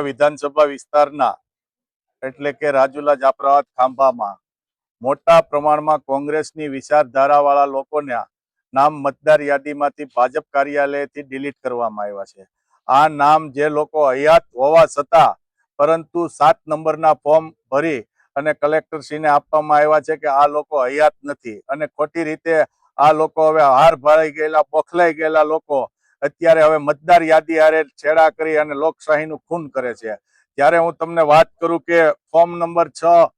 વિધાનસભા વિસ્તારના એટલે કે રાજુલા જાફરાબાદ ખાંભામાં મોટા પ્રમાણમાં કોંગ્રેસની વિચારધારાવાળા લોકોના નામ મતદાર યાદીમાંથી ભાજપ કાર્યાલયથી ડિલીટ કરવામાં આવ્યા છે। આ નામ જે લોકો હયાત હોવા છતાં પરંતુ 7 નંબરના ફોર્મ ભરી અને કલેક્ટરશ્રીને આપવામાં આવ્યા છે કે આ લોકો હયાત નથી અને ખોટી રીતે આ લોકો હવે હાર ભરાઈ ગયેલા બોખલાઈ ગયેલા લોકો અત્યારે હવે મતદાર યાદી હારે છેડા કરી અને લોકશાહીનું ખૂન કરે છે। ત્યારે હું તમને વાત કરું કે ફોર્મ નંબર 6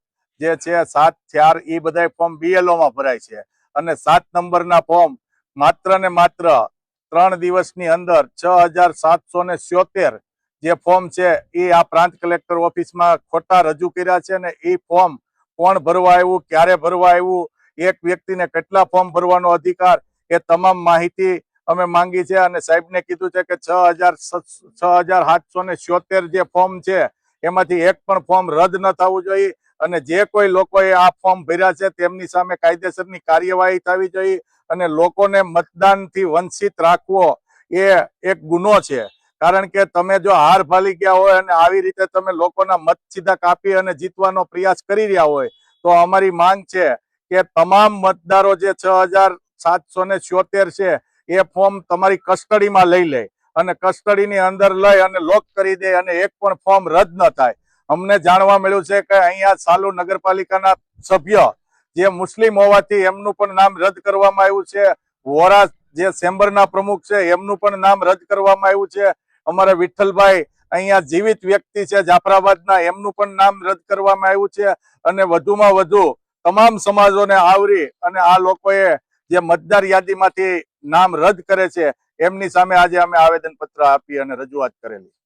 જે છે 7, 4 એ બધા ફોર્મ BLOમાં ભરાય છે અને 7 નંબરના ફોર્મ માત્ર ને માત્ર 3 દિવસની અંદર 6777 જે ફોર્મ છે એ આ પ્રાંત કલેક્ટર ઓફિસમાં ખોટા રજૂ કર્યા છે અને એ ફોર્મ કોણ ભરવા આવ્યું, ક્યારે ભરવા આવ્યું, એક વ્યક્તિને કેટલા ફોર્મ ભરવાનો અધિકાર, એ તમામ માહિતી અમે માંગી છે અને સાહેબને કીધું છે કે 6777 જે ફોર્મ છે એમાંથી એક પણ ફોર્મ રદ ન થવું જોઈએ અને જે કોઈ લોકોએ આ ફોર્મ ભર્યા છે તેમની સામે કાયદેસરની કાર્યવાહી થવી જોઈએ અને લોકોને મતદાનથી વંચિત રાખવો એ એક ગુનો છે। કારણ કે તમે જો હાર ભાલી ગયા હોય અને આવી રીતે તમે લોકોના મત સીધા કાપી અને જીતવાનો પ્રયાસ કરી રહ્યા હોય તો અમારી માંગ છે કે તમામ મતદારો જે 6777 છે એ ફોર્મ તમારી કસ્ટડીમાં લઈ લે અને કસ્ટડીની અંદર લઈ અને લોક કરી દે અને એક પણ ફોર્મ રદ ન થાય। અમને જાણવા મળ્યું છે કે અહીંયા સાલુ નગરપાલિકાના સભ્ય જે મુસ્લિમ હોવાથી એમનું પણ નામ રદ કરવામાં આવ્યું છે। વોરા જે ચેમ્બરના પ્રમુખ છે એમનું પણ નામ રદ કરવામાં આવ્યું છે। અમારા વિઠ્ઠલભાઈ અહીંયા જીવિત વ્યક્તિ છે જાફરાબાદના, એમનું પણ નામ રદ કરવામાં આવ્યું છે અને વધુમાં વધુ તમામ સમાજોને આવરી અને આ લોકોએ જે મતદાર યાદીમાંથી નામ રદ કરે છે એમની સામે આજે અમે આવેદનપત્ર આપી અને રજૂઆત કરેલી।